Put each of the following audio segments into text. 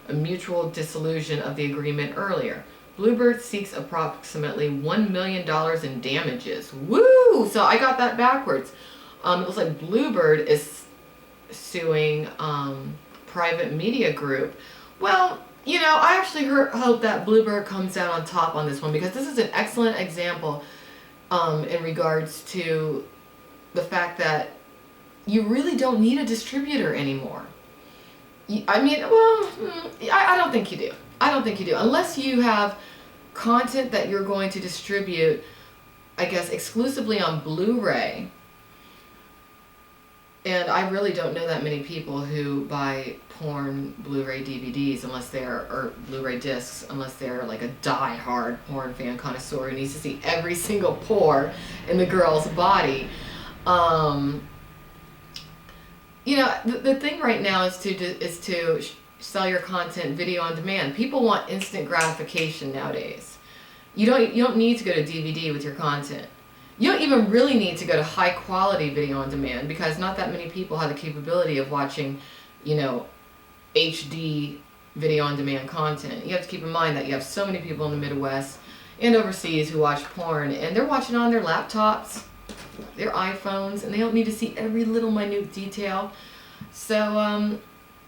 a mutual dissolution of the agreement earlier. Bluebird seeks approximately $1 million in damages. Woo! So I got that backwards. It looks like Bluebird is suing Private Media Group. Well, you know, I actually hope that Bluebird comes out on top on this one, because this is an excellent example in regards to the fact that you really don't need a distributor anymore. I mean, well, I don't think you do. I don't think you do. Unless you have content that you're going to distribute, I guess, exclusively on Blu-ray. And I really don't know that many people who buy porn Blu-ray DVDs unless they're, or Blu-ray discs, unless they're like a die-hard porn fan connoisseur who needs to see every single pore in the girl's body. You know, the thing right now is to sell your content video on demand. People want instant gratification nowadays. You don't need to go to DVD with your content. You don't even really need to go to high quality video on demand, because not that many people have the capability of watching, you know, HD video on demand content. You have to keep in mind that you have so many people in the Midwest and overseas who watch porn, and they're watching on their laptops, their iPhones, and they don't need to see every little minute detail. So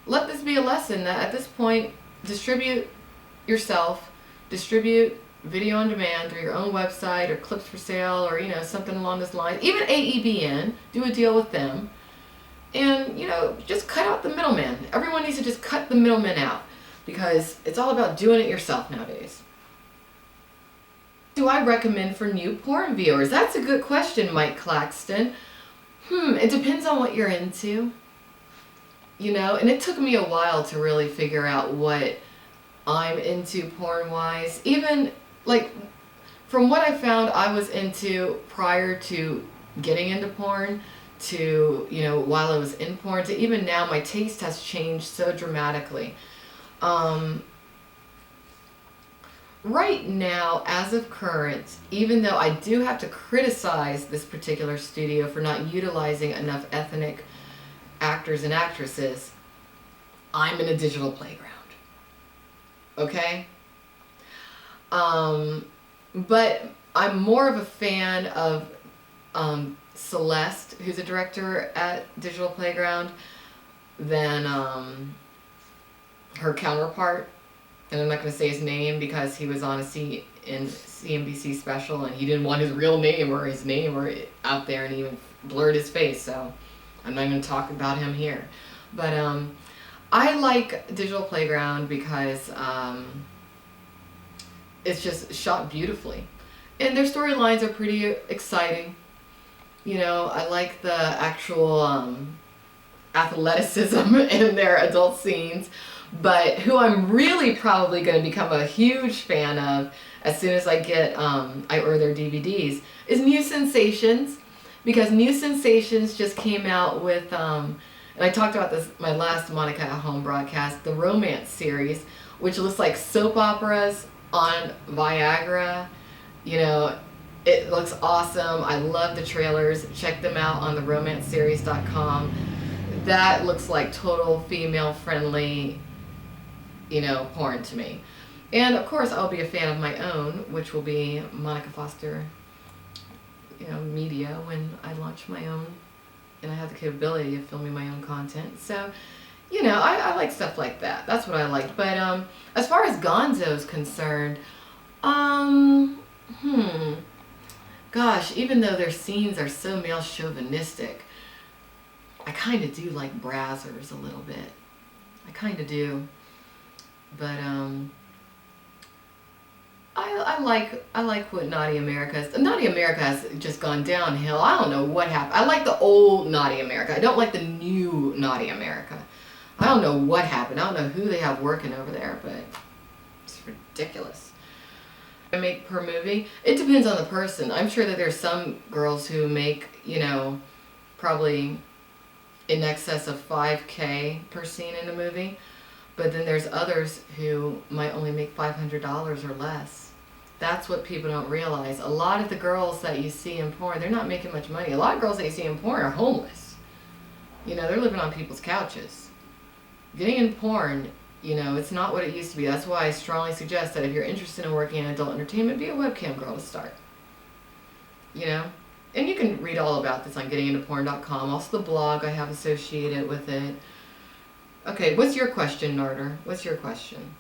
let this be a lesson that at this point, distribute yourself, distribute video on demand through your own website or clips for sale, or, you know, something along this line. Even AEBN, do a deal with them, and, you know, just cut out the middleman. Everyone needs to just cut the middleman out, because it's all about doing it yourself nowadays. Do I recommend for new porn viewers? That's a good question, Mike Claxton. It depends on what you're into. You know, and it took me a while to really figure out what I'm into porn-wise. Even, like, from what I found I was into prior to getting into porn, to, you know, while I was in porn, to even now, my taste has changed so dramatically. Right now, as of current, even though I do have to criticize this particular studio for not utilizing enough ethnic actors and actresses, I'm in a digital playground. Okay? But I'm more of a fan of Celeste, who's a director at Digital Playground, than her counterpart. And I'm not going to say his name because he was on a CNBC special, and he didn't want his real name or his name or out there, and he even blurred his face, so I'm not going to talk about him here. But I like Digital Playground because it's just shot beautifully. And their storylines are pretty exciting. You know, I like the actual athleticism in their adult scenes. But who I'm really probably going to become a huge fan of as soon as I get, I order their DVDs, is New Sensations. Because New Sensations just came out with, and I talked about this my last Monica at Home broadcast, the romance series, which looks like soap operas on Viagra. You know, it looks awesome. I love the trailers. Check them out on theromanceseries.com. That looks like total female-friendly, you know, porn to me. And of course, I'll be a fan of my own, which will be Monica Foster, you know, media, when I launch my own and I have the capability of filming my own content. So, you know, I like stuff like that. That's what I like. But as far as Gonzo's concerned, gosh, even though their scenes are so male chauvinistic, I kind of do like Brazzers a little bit. I kind of do. But I like what Naughty America is. Naughty America has just gone downhill. I don't know what happened. I like the old Naughty America. I don't like the new Naughty America. I don't know what happened. I don't know who they have working over there, but it's ridiculous. I make per movie. It depends on the person. I'm sure that there's some girls who make, you know, probably in excess of $5,000 per scene in a movie. But then there's others who might only make $500 or less. That's what people don't realize. A lot of the girls that you see in porn, they're not making much money. A lot of girls that you see in porn are homeless. You know, they're living on people's couches. Getting in porn You know, it's not what it used to be. That's why I strongly suggest that if you're interested in working in adult entertainment, be a webcam girl to start. You know? And you can read all about this on gettingintoporn.com. Also the blog I have associated with it. Okay, what's your question, Narder? What's your question?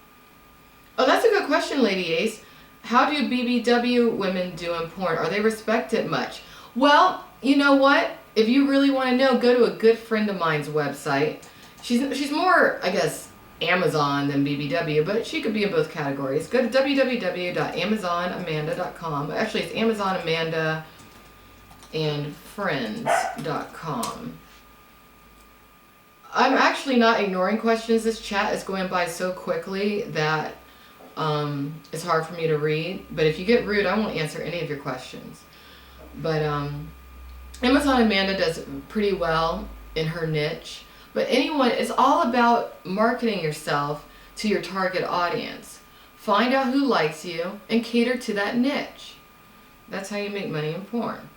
Oh, that's a good question, Lady Ace. How do BBW women do in porn? Are they respected much? Well, you know what? If you really want to know, go to a good friend of mine's website. She's more, I guess, Amazon than BBW, but she could be in both categories. Go to www.amazonamanda.com. Actually, it's amazonamanda.friends.com. I'm actually not ignoring questions. This chat is going by so quickly that it's hard for me to read. But if you get rude, I won't answer any of your questions. But Amazon Amanda does pretty well in her niche. But anyone, it's all about marketing yourself to your target audience. Find out who likes you and cater to that niche. That's how you make money in porn.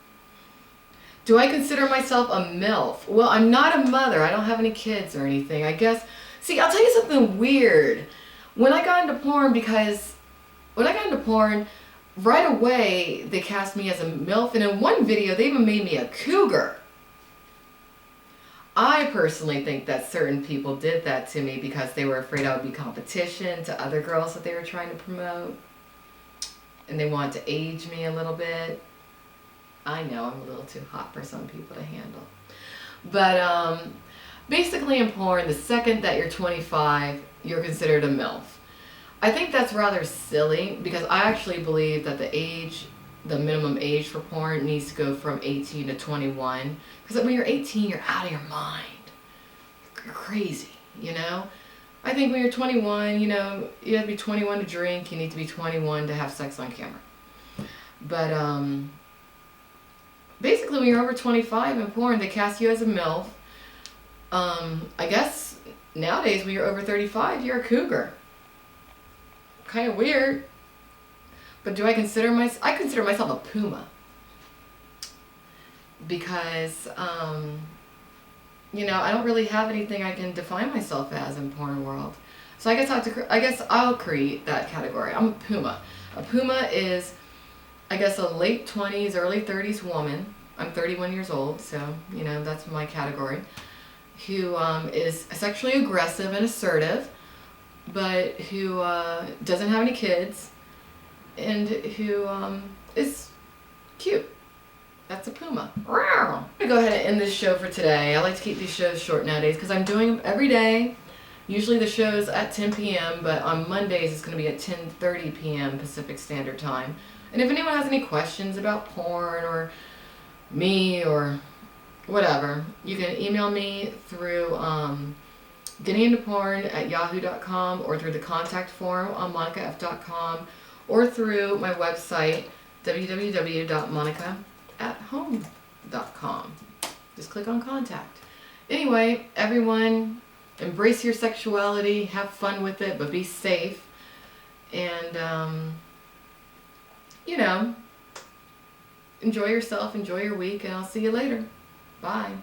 Do I consider myself a MILF? Well, I'm not a mother. I don't have any kids or anything. I guess, see, I'll tell you something weird. When I got into porn, right away they cast me as a MILF, and in one video they even made me a cougar. I personally think that certain people did that to me because they were afraid I would be competition to other girls that they were trying to promote. And they wanted to age me a little bit. I know I'm a little too hot for some people to handle. But basically in porn, the second that you're 25, you're considered a MILF. I think that's rather silly because I actually believe that the minimum age for porn needs to go from 18 to 21. Because when you're 18, you're out of your mind. You're crazy, you know? I think when you're 21, you know, you have to be 21 to drink. You need to be 21 to have sex on camera. But basically when you're over 25 in porn, they cast you as a MILF. I guess nowadays when you're over 35, you're a cougar. Kind of weird. But do I consider myself a puma. Because, you know, I don't really have anything I can define myself as in porn world. So I guess I'll create that category. I'm a puma. A puma is, I guess, a late 20s, early 30s woman. I'm 31 years old, so, you know, that's my category. Who is sexually aggressive and assertive, but who doesn't have any kids, and who is cute. That's a puma. I'm going to go ahead and end this show for today. I like to keep these shows short nowadays because I'm doing them every day. Usually the show's at 10 p.m., but on Mondays it's going to be at 10:30 p.m. Pacific Standard Time. And if anyone has any questions about porn or me or whatever, you can email me through gettingintoporn@yahoo.com or through the contact form on monicaf.com or through my website www.monica@home.com. Just click on contact. Anyway, everyone, embrace your sexuality, have fun with it, but be safe. And, you know, enjoy yourself, enjoy your week, and I'll see you later. Bye.